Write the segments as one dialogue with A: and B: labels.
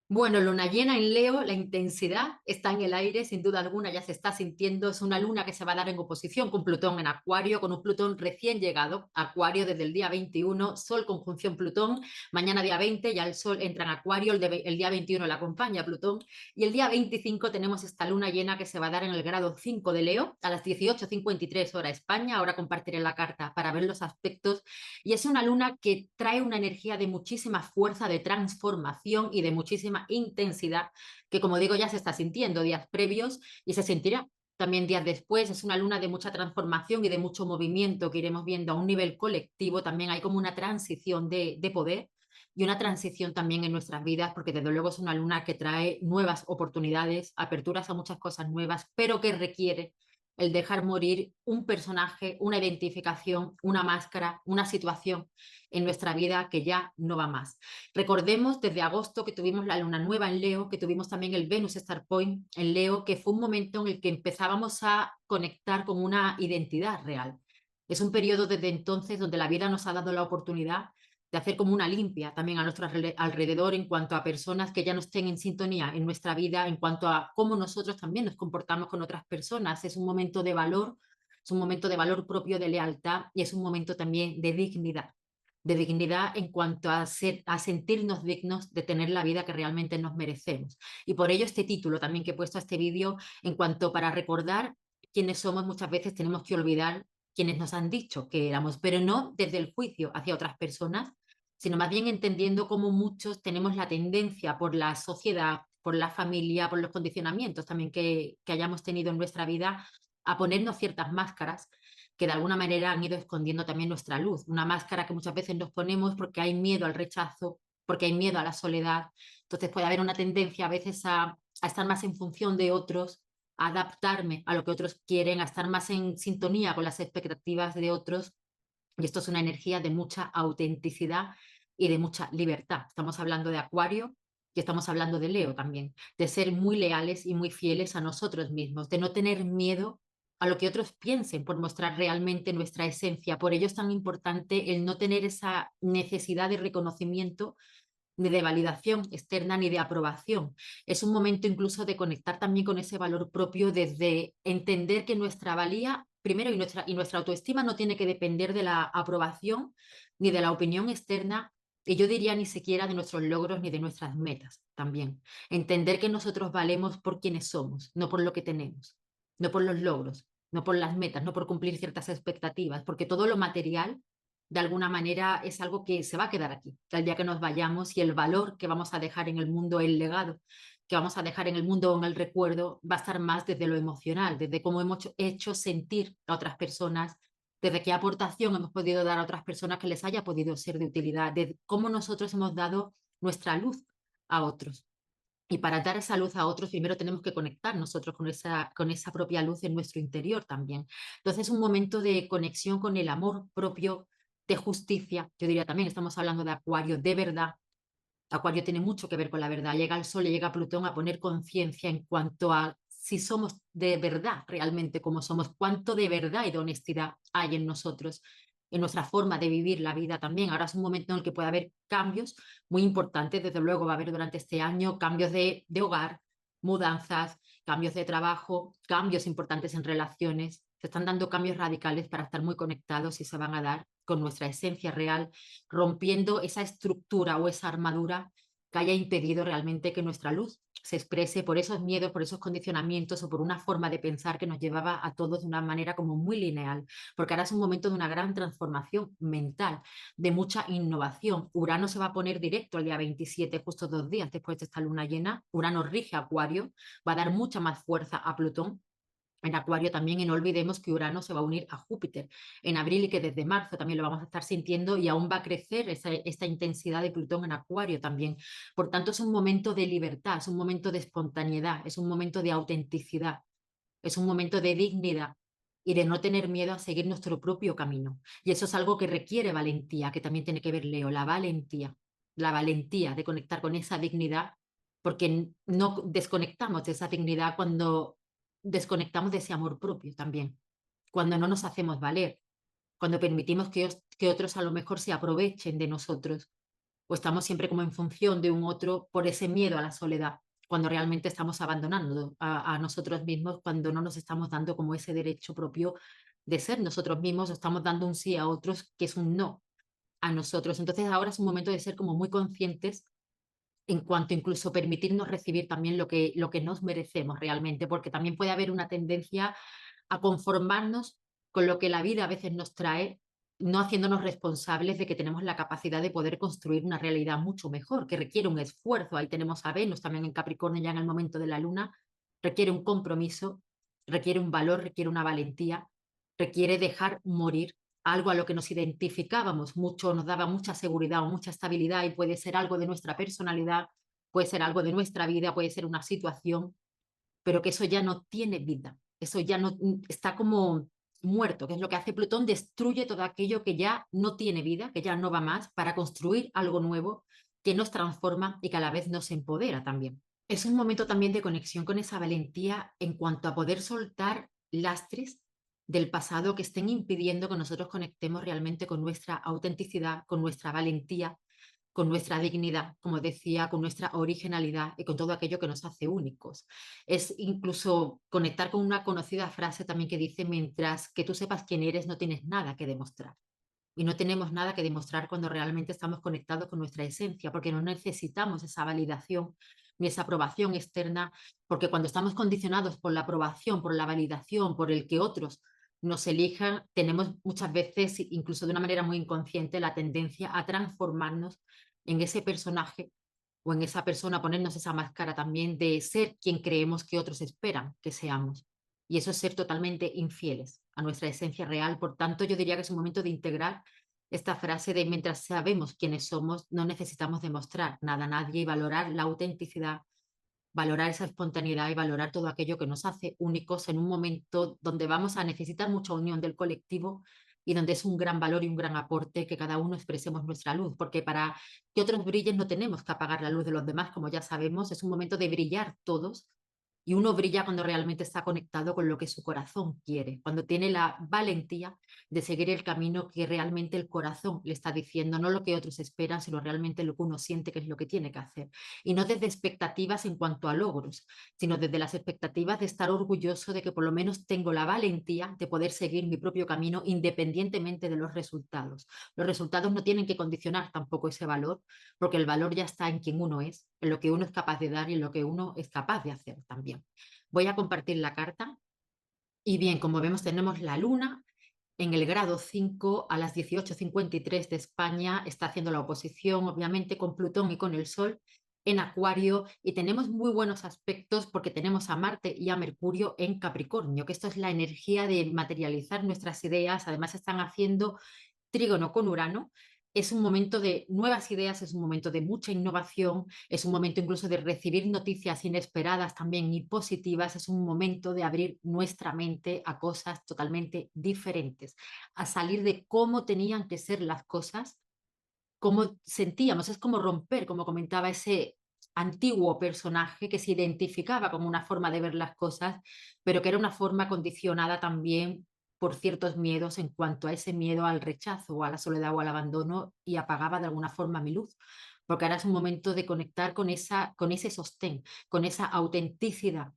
A: Bueno, luna llena en Leo, la intensidad está en el aire, sin duda alguna, ya se está sintiendo. Es una luna que se va a dar en oposición con Plutón en Acuario, con un Plutón recién llegado, Acuario desde el día 21, Sol conjunción Plutón. Mañana día 20 ya el Sol entra en Acuario, el día 21 la acompaña Plutón. Y el día 25 tenemos esta luna llena que se va a dar en el grado 5 de Leo a las 18:53 hora España. Ahora compartiré la carta para ver los aspectos. Y es una luna que trae una energía de muchísima fuerza, de transformación y de muchísima intensidad, que como digo ya se está sintiendo días previos y se sentirá también días después. Es una luna de mucha transformación y de mucho movimiento que iremos viendo a un nivel colectivo. También hay como una transición de poder y una transición también en nuestras vidas, porque desde luego es una luna que trae nuevas oportunidades, aperturas a muchas cosas nuevas, pero que requiere el dejar morir un personaje, una identificación, una máscara, una situación en nuestra vida que ya no va más. Recordemos desde agosto que tuvimos la luna nueva en Leo, que tuvimos también el Venus Star Point en Leo, que fue un momento en el que empezábamos a conectar con una identidad real. Es un periodo desde entonces donde la vida nos ha dado la oportunidad de hacer como una limpia también a nuestro alrededor en cuanto a personas que ya no estén en sintonía en nuestra vida, en cuanto a cómo nosotros también nos comportamos con otras personas. Es un momento de valor, es un momento de valor propio, de lealtad y es un momento también de dignidad en cuanto a, a sentirnos dignos de tener la vida que realmente nos merecemos. Y por ello este título también que he puesto a este vídeo, en cuanto para recordar quiénes somos, muchas veces tenemos que olvidar quienes nos han dicho que éramos, pero no desde el juicio hacia otras personas, sino más bien entendiendo cómo muchos tenemos la tendencia por la sociedad, por la familia, por los condicionamientos también que hayamos tenido en nuestra vida, a ponernos ciertas máscaras que de alguna manera han ido escondiendo también nuestra luz. Una máscara que muchas veces nos ponemos porque hay miedo al rechazo, porque hay miedo a la soledad. Entonces puede haber una tendencia a veces a estar más en función de otros, a adaptarme a lo que otros quieren, a estar más en sintonía con las expectativas de otros. Y esto es una energía de mucha autenticidad y de mucha libertad. Estamos hablando de Acuario y estamos hablando de Leo también, de ser muy leales y muy fieles a nosotros mismos, de no tener miedo a lo que otros piensen por mostrar realmente nuestra esencia. Por ello es tan importante el no tener esa necesidad de reconocimiento, ni de validación externa, ni de aprobación. Es un momento incluso de conectar también con ese valor propio desde entender que nuestra valía, primero, y nuestra autoestima no tiene que depender de la aprobación ni de la opinión externa, y yo diría ni siquiera de nuestros logros ni de nuestras metas también. Entender que nosotros valemos por quienes somos, no por lo que tenemos, no por los logros, no por las metas, no por cumplir ciertas expectativas, porque todo lo material de alguna manera es algo que se va a quedar aquí, el día que nos vayamos, y el valor que vamos a dejar en el mundo, el legado que vamos a dejar en el mundo o en el recuerdo, va a estar más desde lo emocional, desde cómo hemos hecho sentir a otras personas, desde qué aportación hemos podido dar a otras personas que les haya podido ser de utilidad, de cómo nosotros hemos dado nuestra luz a otros. Y para dar esa luz a otros, primero tenemos que conectar nosotros con esa propia luz en nuestro interior también. Entonces, un momento de conexión con el amor propio, de justicia. Yo diría también, estamos hablando de Acuario, de verdad. Acuario tiene mucho que ver con la verdad. Llega el Sol, llega Plutón a poner conciencia en cuanto a si somos de verdad realmente como somos, cuánto de verdad y de honestidad hay en nosotros, en nuestra forma de vivir la vida también. Ahora es un momento en el que puede haber cambios muy importantes. Desde luego va a haber durante este año cambios de hogar, mudanzas, cambios de trabajo, cambios importantes en relaciones. Se están dando cambios radicales para estar muy conectados y se van a dar con nuestra esencia real, rompiendo esa estructura o esa armadura que haya impedido realmente que nuestra luz se exprese por esos miedos, por esos condicionamientos o por una forma de pensar que nos llevaba a todos de una manera como muy lineal, porque ahora es un momento de una gran transformación mental, de mucha innovación. Urano se va a poner directo el día 27, justo 2 días después de esta luna llena. Urano rige Acuario, va a dar mucha más fuerza a Plutón en Acuario también, y no olvidemos que Urano se va a unir a Júpiter en abril y que desde marzo también lo vamos a estar sintiendo, y aún va a crecer esta intensidad de Plutón en Acuario también. Por tanto, es un momento de libertad, es un momento de espontaneidad, es un momento de autenticidad, es un momento de dignidad y de no tener miedo a seguir nuestro propio camino. Y eso es algo que requiere valentía, que también tiene que ver Leo, la valentía de conectar con esa dignidad, porque no desconectamos de esa dignidad cuando desconectamos de ese amor propio también, cuando no nos hacemos valer, cuando permitimos que otros a lo mejor se aprovechen de nosotros. o estamos siempre como en función de un otro por ese miedo a la soledad, cuando realmente estamos abandonando a nosotros mismos, cuando no nos estamos dando como ese derecho propio de ser nosotros mismos, o estamos dando un sí a otros que es un no a nosotros. Entonces ahora es un momento de ser como muy conscientes en cuanto incluso permitirnos recibir también lo que nos merecemos realmente, porque también puede haber una tendencia a conformarnos con lo que la vida a veces nos trae, no haciéndonos responsables de que tenemos la capacidad de poder construir una realidad mucho mejor, que requiere un esfuerzo. Ahí tenemos a Venus también en Capricornio ya en el momento de la luna, requiere un compromiso, requiere un valor, requiere una valentía, requiere dejar morir algo a lo que nos identificábamos mucho, nos daba mucha seguridad o mucha estabilidad y puede ser algo de nuestra personalidad, puede ser algo de nuestra vida, puede ser una situación, pero que eso ya no tiene vida, eso ya no está como muerto, que es lo que hace Plutón, destruye todo aquello que ya no tiene vida, que ya no va más, para construir algo nuevo que nos transforma y que a la vez nos empodera también. Es un momento también de conexión con esa valentía en cuanto a poder soltar lastres del pasado que estén impidiendo que nosotros conectemos realmente con nuestra autenticidad, con nuestra valentía, con nuestra dignidad, como decía, con nuestra originalidad y con todo aquello que nos hace únicos. Es incluso conectar con una conocida frase también que dice, mientras que tú sepas quién eres, no tienes nada que demostrar. Y no tenemos nada que demostrar cuando realmente estamos conectados con nuestra esencia, porque no necesitamos esa validación ni esa aprobación externa, porque cuando estamos condicionados por la aprobación, por la validación, por el que otros nos elijan, tenemos muchas veces, incluso de una manera muy inconsciente, la tendencia a transformarnos en ese personaje o en esa persona, ponernos esa máscara también de ser quien creemos que otros esperan que seamos. Y eso es ser totalmente infieles a nuestra esencia real. Por tanto, yo diría que es un momento de integrar esta frase de mientras sabemos quiénes somos, no necesitamos demostrar nada a nadie y valorar la autenticidad, valorar esa espontaneidad y valorar todo aquello que nos hace únicos en un momento donde vamos a necesitar mucha unión del colectivo y donde es un gran valor y un gran aporte que cada uno expresemos nuestra luz, porque para que otros brillen no tenemos que apagar la luz de los demás, como ya sabemos, es un momento de brillar todos y uno brilla cuando realmente está conectado con lo que su corazón quiere, cuando tiene la valentía de seguir el camino que realmente el corazón le está diciendo, no lo que otros esperan, sino realmente lo que uno siente que es lo que tiene que hacer. Y no desde expectativas en cuanto a logros, sino desde las expectativas de estar orgulloso de que por lo menos tengo la valentía de poder seguir mi propio camino independientemente de los resultados. Los resultados no tienen que condicionar tampoco ese valor, porque el valor ya está en quien uno es, en lo que uno es capaz de dar y en lo que uno es capaz de hacer también. Voy a compartir la carta y bien, como vemos tenemos la luna en el grado 5 a las 18:53 de España, está haciendo la oposición obviamente con Plutón y con el Sol en Acuario y tenemos muy buenos aspectos porque tenemos a Marte y a Mercurio en Capricornio, que esto es la energía de materializar nuestras ideas, además están haciendo trígono con Urano. Es un momento de nuevas ideas, es un momento de mucha innovación, es un momento incluso de recibir noticias inesperadas también y positivas, es un momento de abrir nuestra mente a cosas totalmente diferentes, a salir de cómo tenían que ser las cosas, cómo sentíamos, es como romper, como comentaba ese antiguo personaje que se identificaba como una forma de ver las cosas, pero que era una forma condicionada también por ciertos miedos en cuanto a ese miedo al rechazo o a la soledad o al abandono y apagaba de alguna forma mi luz, porque ahora es un momento de conectar con ese sostén, con esa autenticidad,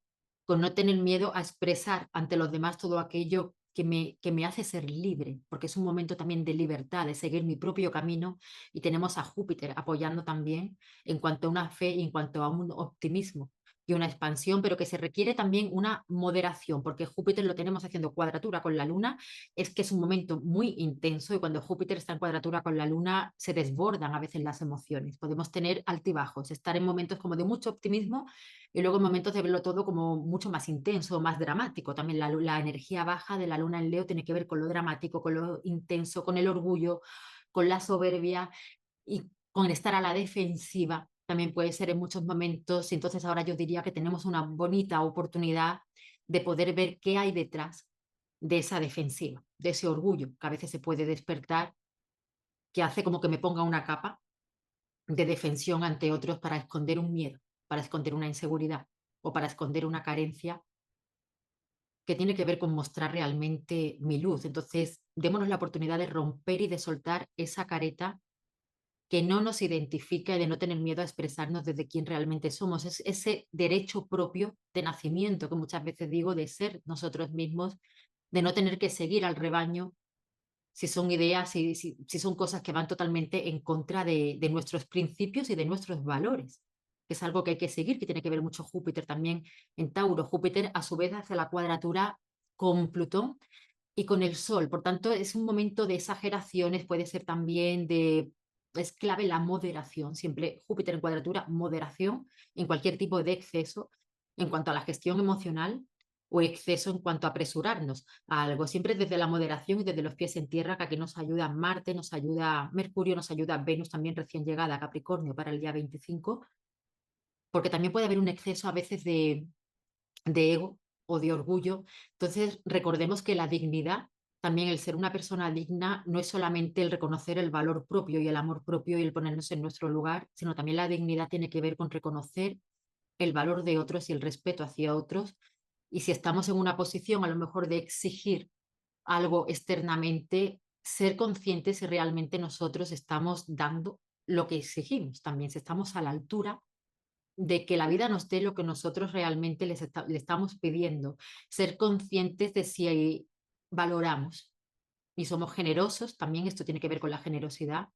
A: con no tener miedo a expresar ante los demás todo aquello que me hace ser libre, porque es un momento también de libertad, de seguir mi propio camino y tenemos a Júpiter apoyando también en cuanto a una fe y en cuanto a un optimismo y una expansión, pero que se requiere también una moderación, porque Júpiter lo tenemos haciendo cuadratura con la Luna, es que es un momento muy intenso y cuando Júpiter está en cuadratura con la Luna se desbordan a veces las emociones, podemos tener altibajos, estar en momentos como de mucho optimismo y luego en momentos de verlo todo como mucho más intenso, más dramático. También la energía baja de la luna en Leo tiene que ver con lo dramático, con lo intenso, con el orgullo, con la soberbia y con estar a la defensiva. También puede ser en muchos momentos. Y entonces ahora yo diría que tenemos una bonita oportunidad de poder ver qué hay detrás de esa defensiva, de ese orgullo que a veces se puede despertar, que hace como que me ponga una capa de defensión ante otros para esconder un miedo, para esconder una inseguridad o para esconder una carencia que tiene que ver con mostrar realmente mi luz. Entonces, démonos la oportunidad de romper y de soltar esa careta que no nos identifica y de no tener miedo a expresarnos desde quién realmente somos. Es ese derecho propio de nacimiento que muchas veces digo de ser nosotros mismos, de no tener que seguir al rebaño si son ideas, si son cosas que van totalmente en contra de nuestros principios y de nuestros valores, que es algo que hay que seguir, que tiene que ver mucho Júpiter también en Tauro. Júpiter a su vez hace la cuadratura con Plutón y con el Sol. Por tanto, es un momento de exageraciones, puede ser también de... Es clave la moderación, siempre Júpiter en cuadratura, moderación en cualquier tipo de exceso en cuanto a la gestión emocional o exceso en cuanto a apresurarnos a algo, siempre desde la moderación y desde los pies en tierra, que aquí nos ayuda Marte, nos ayuda Mercurio, nos ayuda Venus también recién llegada a Capricornio para el día 25, porque también puede haber un exceso a veces de ego o de orgullo. Entonces, recordemos que la dignidad, también el ser una persona digna, no es solamente el reconocer el valor propio y el amor propio y el ponernos en nuestro lugar, sino también la dignidad tiene que ver con reconocer el valor de otros y el respeto hacia otros. Y si estamos en una posición a lo mejor de exigir algo externamente, ser conscientes si realmente nosotros estamos dando lo que exigimos también, si estamos a la altura de que la vida nos dé lo que nosotros realmente le estamos pidiendo, ser conscientes de si valoramos y somos generosos, también esto tiene que ver con la generosidad,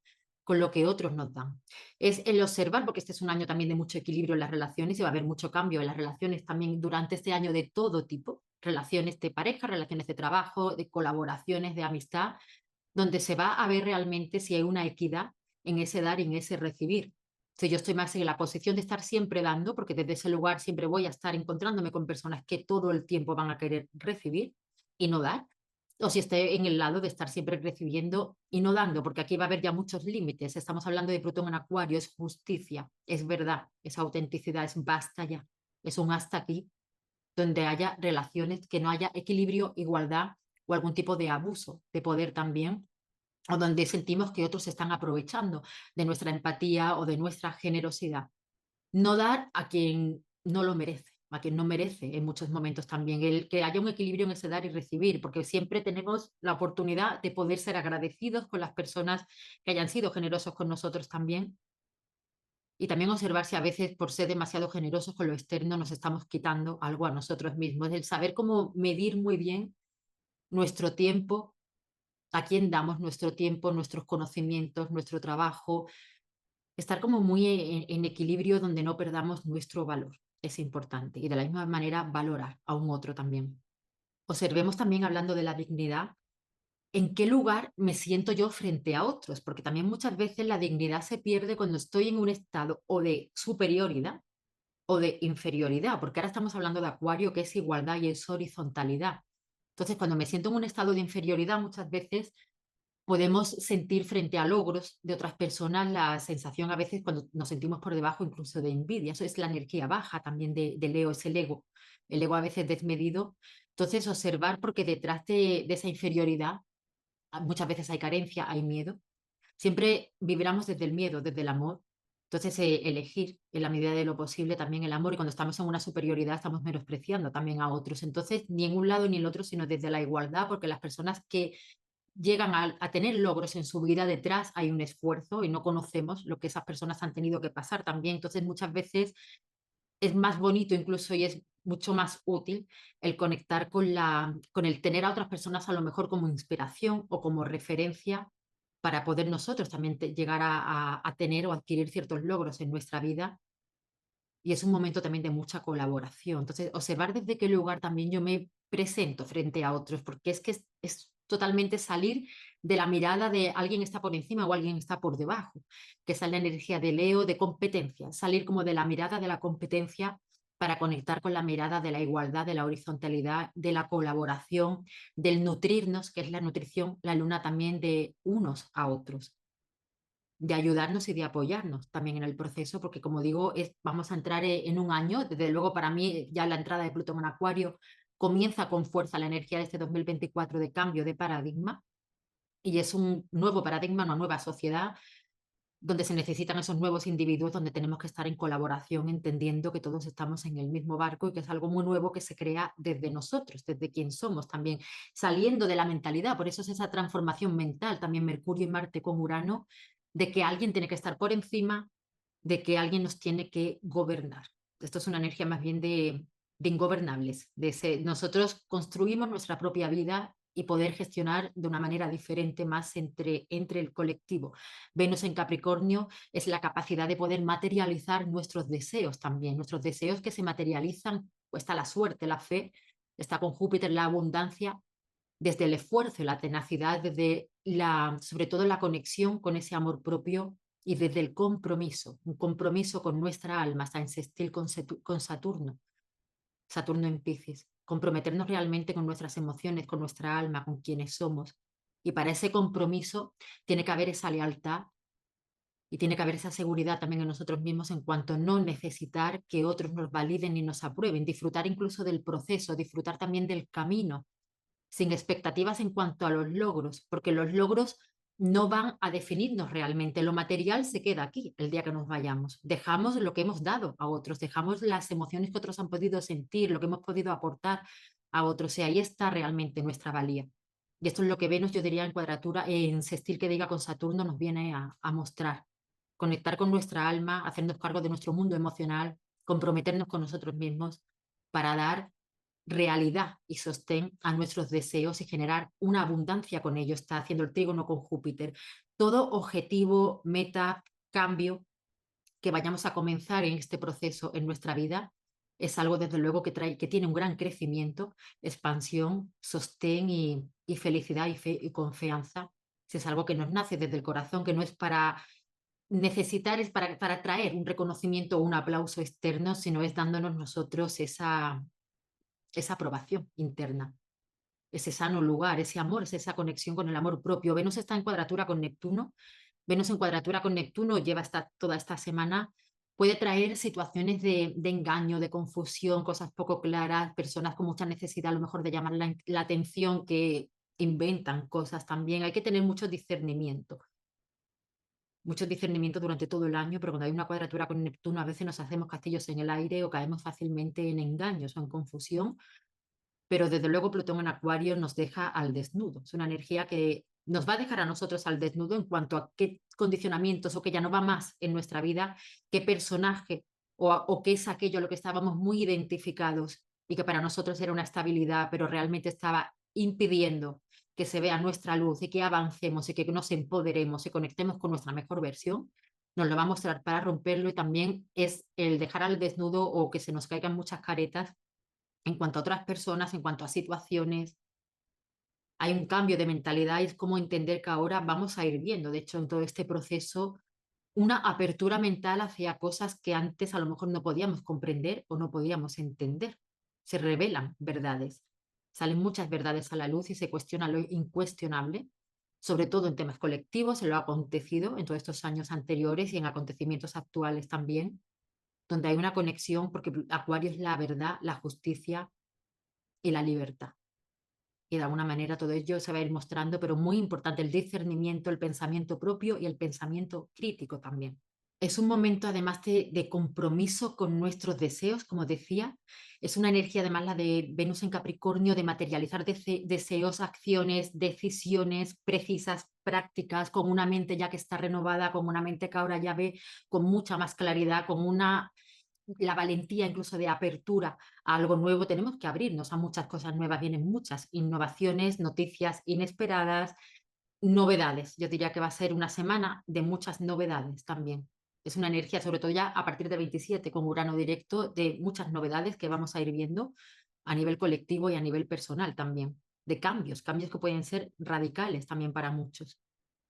A: con lo que otros nos dan. Es el observar, porque este es un año también de mucho equilibrio en las relaciones y va a haber mucho cambio en las relaciones también durante este año de todo tipo, relaciones de pareja, relaciones de trabajo, de colaboraciones, de amistad, donde se va a ver realmente si hay una equidad en ese dar y en ese recibir. Si yo estoy más en la posición de estar siempre dando, porque desde ese lugar siempre voy a estar encontrándome con personas que todo el tiempo van a querer recibir y no dar, o si estoy en el lado de estar siempre recibiendo y no dando, porque aquí va a haber ya muchos límites. Estamos hablando de Plutón en Acuario, es justicia, es verdad, es autenticidad, es basta ya, es un hasta aquí, donde haya relaciones, que no haya equilibrio, igualdad o algún tipo de abuso de poder también, o donde sentimos que otros se están aprovechando de nuestra empatía o de nuestra generosidad. No dar a quien no lo merece, a quien no merece en muchos momentos también, el que haya un equilibrio en ese dar y recibir, porque siempre tenemos la oportunidad de poder ser agradecidos con las personas que hayan sido generosos con nosotros también. Y también observar si a veces por ser demasiado generosos con lo externo nos estamos quitando algo a nosotros mismos. El saber cómo medir muy bien nuestro tiempo, a quién damos nuestro tiempo, nuestros conocimientos, nuestro trabajo, estar como muy en equilibrio donde no perdamos nuestro valor. Es importante. Y de la misma manera valorar a un otro también. Observemos también, hablando de la dignidad, en qué lugar me siento yo frente a otros, porque también muchas veces la dignidad se pierde cuando estoy en un estado o de superioridad o de inferioridad, porque ahora estamos hablando de Acuario, que es igualdad y es horizontalidad. Entonces, cuando me siento en un estado de inferioridad, muchas veces podemos sentir frente a logros de otras personas la sensación a veces cuando nos sentimos por debajo incluso de envidia. Eso es la energía baja también de Leo, es el ego a veces desmedido. Entonces, observar porque detrás de esa inferioridad muchas veces hay carencia, hay miedo. Siempre vibramos desde el miedo, desde el amor. Entonces, elegir en la medida de lo posible también el amor y cuando estamos en una superioridad estamos menospreciando también a otros. Entonces, ni en un lado ni en el otro, sino desde la igualdad, porque las personas que llegan a tener logros en su vida detrás hay un esfuerzo y no conocemos lo que esas personas han tenido que pasar también. Entonces, muchas veces es más bonito incluso y es mucho más útil el conectar con el tener a otras personas a lo mejor como inspiración o como referencia para poder nosotros también llegar a tener o adquirir ciertos logros en nuestra vida. Y es un momento también de mucha colaboración. Entonces, observar desde qué lugar también yo me presento frente a otros, porque es que es totalmente salir de la mirada de alguien está por encima o alguien está por debajo, que esa es la energía de Leo de competencia, salir como de la mirada de la competencia para conectar con la mirada de la igualdad, de la horizontalidad, de la colaboración, del nutrirnos, que es la nutrición, la luna también de unos a otros, de ayudarnos y de apoyarnos también en el proceso, porque como digo, vamos a entrar en un año, desde luego para mí ya la entrada de Plutón en Acuario comienza con fuerza la energía de este 2024 de cambio de paradigma y es un nuevo paradigma, una nueva sociedad donde se necesitan esos nuevos individuos, donde tenemos que estar en colaboración, entendiendo que todos estamos en el mismo barco y que es algo muy nuevo que se crea desde nosotros, desde quien somos también, saliendo de la mentalidad. Por eso es esa transformación mental, también Mercurio y Marte con Urano de que alguien tiene que estar por encima, de que alguien nos tiene que gobernar. Esto es una energía más bien de ingobernables. Nosotros construimos nuestra propia vida y poder gestionar de una manera diferente más entre el colectivo. Venus en Capricornio es la capacidad de poder materializar nuestros deseos también, nuestros deseos que se materializan, pues está la suerte, la fe, está con Júpiter la abundancia, desde el esfuerzo y la tenacidad, desde sobre todo la conexión con ese amor propio y desde el compromiso, un compromiso con nuestra alma, está en sextil con Saturno, Saturno en Piscis, comprometernos realmente con nuestras emociones, con nuestra alma, con quienes somos. Y para ese compromiso tiene que haber esa lealtad y tiene que haber esa seguridad también en nosotros mismos en cuanto a no necesitar que otros nos validen ni nos aprueben, disfrutar incluso del proceso, disfrutar también del camino, sin expectativas en cuanto a los logros, porque los logros no van a definirnos realmente. Lo material se queda aquí el día que nos vayamos. Dejamos lo que hemos dado a otros, dejamos las emociones que otros han podido sentir, lo que hemos podido aportar a otros. Y ahí está realmente nuestra valía. Y esto es lo que Venus, yo diría, en cuadratura, en sextil que diga con Saturno, nos viene a mostrar. Conectar con nuestra alma, hacernos cargo de nuestro mundo emocional, comprometernos con nosotros mismos para dar realidad y sostén a nuestros deseos y generar una abundancia con ello. Está haciendo el trígono con Júpiter. Todo objetivo, meta, cambio que vayamos a comenzar en este proceso en nuestra vida es algo desde luego que tiene un gran crecimiento, expansión, sostén y felicidad y fe y confianza. Si es algo que nos nace desde el corazón, que no es para necesitar, es para traer un reconocimiento o un aplauso externo, sino es dándonos nosotros esa aprobación interna, ese sano lugar, ese amor, es esa conexión con el amor propio. Venus está en cuadratura con Neptuno. Venus en cuadratura con Neptuno lleva toda esta semana. Puede traer situaciones de engaño, de confusión, cosas poco claras, personas con mucha necesidad a lo mejor de llamar la atención que inventan cosas también. Hay que tener mucho discernimiento durante todo el año, pero cuando hay una cuadratura con Neptuno a veces nos hacemos castillos en el aire o caemos fácilmente en engaños o en confusión, pero desde luego Plutón en Acuario nos deja al desnudo. Es una energía que nos va a dejar a nosotros al desnudo en cuanto a qué condicionamientos o que ya no va más en nuestra vida, qué personaje o qué es aquello a lo que estábamos muy identificados y que para nosotros era una estabilidad, pero realmente estaba impidiendo que se vea nuestra luz y que avancemos y que nos empoderemos y conectemos con nuestra mejor versión. Nos lo va a mostrar para romperlo y también es el dejar al desnudo o que se nos caigan muchas caretas en cuanto a otras personas, en cuanto a situaciones. Hay un cambio de mentalidad y es como entender que ahora vamos a ir viendo, de hecho, en todo este proceso, una apertura mental hacia cosas que antes a lo mejor no podíamos comprender o no podíamos entender. Se revelan verdades, salen muchas verdades a la luz y se cuestiona lo incuestionable, sobre todo en temas colectivos, en lo acontecido en todos estos años anteriores y en acontecimientos actuales también, donde hay una conexión, porque Acuario es la verdad, la justicia y la libertad. Y de alguna manera todo ello se va a ir mostrando, pero muy importante el discernimiento, el pensamiento propio y el pensamiento crítico también. Es un momento además de compromiso con nuestros deseos, como decía. Es una energía además la de Venus en Capricornio, de materializar deseos, acciones, decisiones precisas, prácticas, con una mente ya que está renovada, con una mente que ahora ya ve con mucha más claridad, con la valentía incluso de apertura a algo nuevo. Tenemos que abrirnos a muchas cosas nuevas, vienen muchas innovaciones, noticias inesperadas, novedades. Yo diría que va a ser una semana de muchas novedades también. Es una energía, sobre todo ya a partir del 27 con Urano directo, de muchas novedades que vamos a ir viendo a nivel colectivo y a nivel personal también, de cambios, cambios que pueden ser radicales también para muchos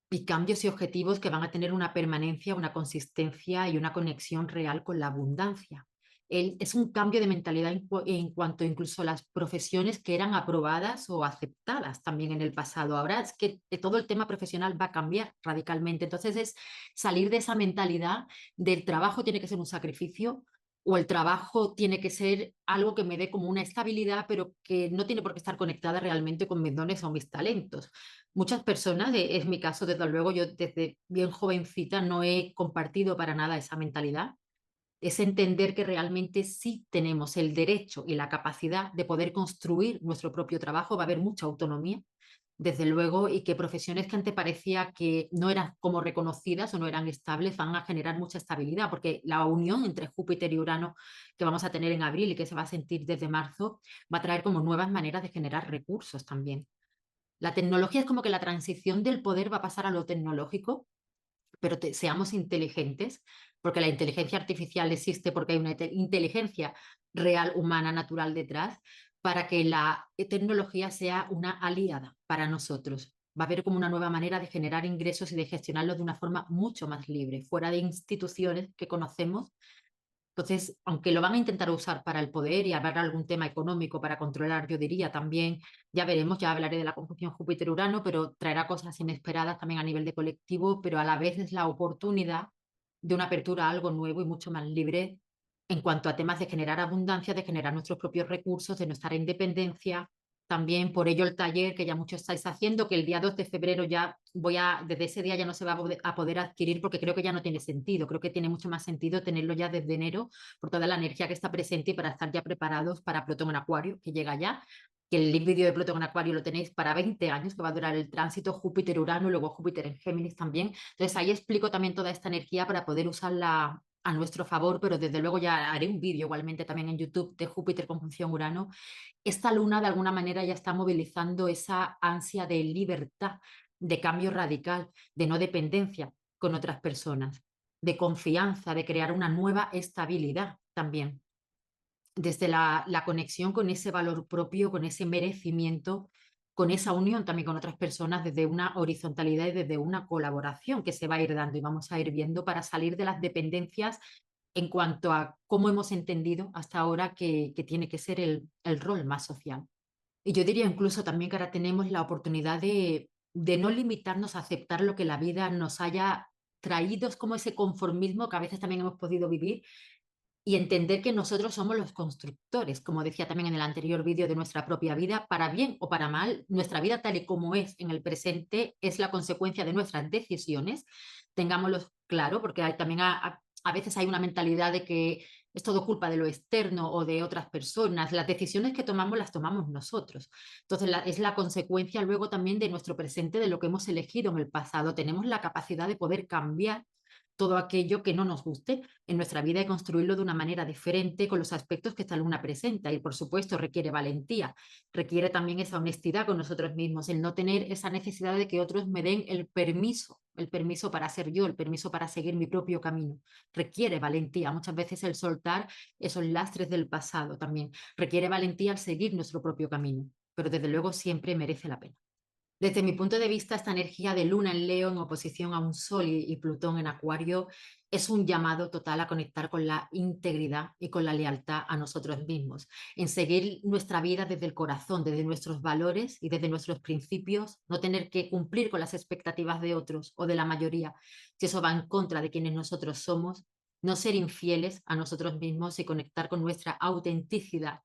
A: y cambios y objetivos que van a tener una permanencia, una consistencia y una conexión real con la abundancia. Es un cambio de mentalidad en cuanto incluso a las profesiones que eran aprobadas o aceptadas también en el pasado. Ahora es que todo el tema profesional va a cambiar radicalmente. Entonces es salir de esa mentalidad del trabajo tiene que ser un sacrificio o el trabajo tiene que ser algo que me dé como una estabilidad, pero que no tiene por qué estar conectada realmente con mis dones o mis talentos. Muchas personas, es mi caso, desde luego, yo desde bien jovencita no he compartido para nada esa mentalidad. Es entender que realmente sí tenemos el derecho y la capacidad de poder construir nuestro propio trabajo, va a haber mucha autonomía, desde luego, y que profesiones que antes parecía que no eran como reconocidas o no eran estables van a generar mucha estabilidad, porque la unión entre Júpiter y Urano que vamos a tener en abril y que se va a sentir desde marzo va a traer como nuevas maneras de generar recursos también. La tecnología es como que la transición del poder va a pasar a lo tecnológico, pero seamos inteligentes, porque la inteligencia artificial existe porque hay una inteligencia real, humana, natural detrás, para que la tecnología sea una aliada para nosotros. Va a haber como una nueva manera de generar ingresos y de gestionarlos de una forma mucho más libre, fuera de instituciones que conocemos. Entonces, aunque lo van a intentar usar para el poder y habrá algún tema económico para controlar, yo diría también, ya veremos, ya hablaré de la conjunción Júpiter-Urano, pero traerá cosas inesperadas también a nivel de colectivo, pero a la vez es la oportunidad de una apertura a algo nuevo y mucho más libre en cuanto a temas de generar abundancia, de generar nuestros propios recursos, de nuestra independencia. También por ello el taller que ya muchos estáis haciendo, que el día 2 de febrero ya desde ese día ya no se va a poder adquirir porque creo que ya no tiene sentido. Creo que tiene mucho más sentido tenerlo ya desde enero por toda la energía que está presente y para estar ya preparados para Plutón en Acuario, que llega ya. Que el vídeo de Plutón en Acuario lo tenéis para 20 años, que va a durar el tránsito Júpiter-Urano y luego Júpiter en Géminis también. Entonces ahí explico también toda esta energía para poder usarla a nuestro favor, pero desde luego ya haré un vídeo igualmente también en YouTube de Júpiter conjunción Urano. Esta luna de alguna manera ya está movilizando esa ansia de libertad, de cambio radical, de no dependencia con otras personas, de confianza, de crear una nueva estabilidad también, desde la conexión con ese valor propio, con ese merecimiento, con esa unión también con otras personas desde una horizontalidad y desde una colaboración que se va a ir dando y vamos a ir viendo para salir de las dependencias en cuanto a cómo hemos entendido hasta ahora que tiene que ser el rol más social. Y yo diría incluso también que ahora tenemos la oportunidad de no limitarnos a aceptar lo que la vida nos haya traído, es como ese conformismo que a veces también hemos podido vivir y entender que nosotros somos los constructores, como decía también en el anterior vídeo, de nuestra propia vida, para bien o para mal, nuestra vida tal y como es en el presente es la consecuencia de nuestras decisiones, tengámoslo claro, porque también a veces hay una mentalidad de que es todo culpa de lo externo o de otras personas, las decisiones que tomamos las tomamos nosotros, entonces es la consecuencia luego también de nuestro presente, de lo que hemos elegido en el pasado, tenemos la capacidad de poder cambiar todo aquello que no nos guste en nuestra vida y construirlo de una manera diferente con los aspectos que esta luna presenta. Y por supuesto requiere valentía, requiere también esa honestidad con nosotros mismos, el no tener esa necesidad de que otros me den el permiso para ser yo, el permiso para seguir mi propio camino. Requiere valentía, muchas veces el soltar esos lastres del pasado también. Requiere valentía al seguir nuestro propio camino, pero desde luego siempre merece la pena. Desde mi punto de vista, esta energía de Luna en Leo en oposición a un Sol y Plutón en Acuario es un llamado total a conectar con la integridad y con la lealtad a nosotros mismos, en seguir nuestra vida desde el corazón, desde nuestros valores y desde nuestros principios, no tener que cumplir con las expectativas de otros o de la mayoría, si eso va en contra de quienes nosotros somos, no ser infieles a nosotros mismos y conectar con nuestra autenticidad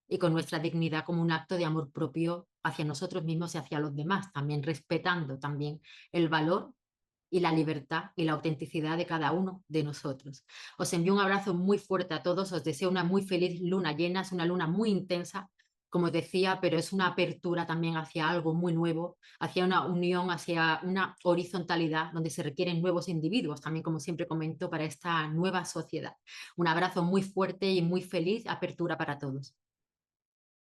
A: y con nuestra dignidad como un acto de amor propio hacia nosotros mismos y hacia los demás, también respetando también el valor y la libertad y la autenticidad de cada uno de nosotros. Os envío un abrazo muy fuerte a todos, os deseo una muy feliz luna llena, es una luna muy intensa, como decía, pero es una apertura también hacia algo muy nuevo, hacia una unión, hacia una horizontalidad donde se requieren nuevos individuos, también como siempre comento, para esta nueva sociedad. Un abrazo muy fuerte y muy feliz apertura para todos.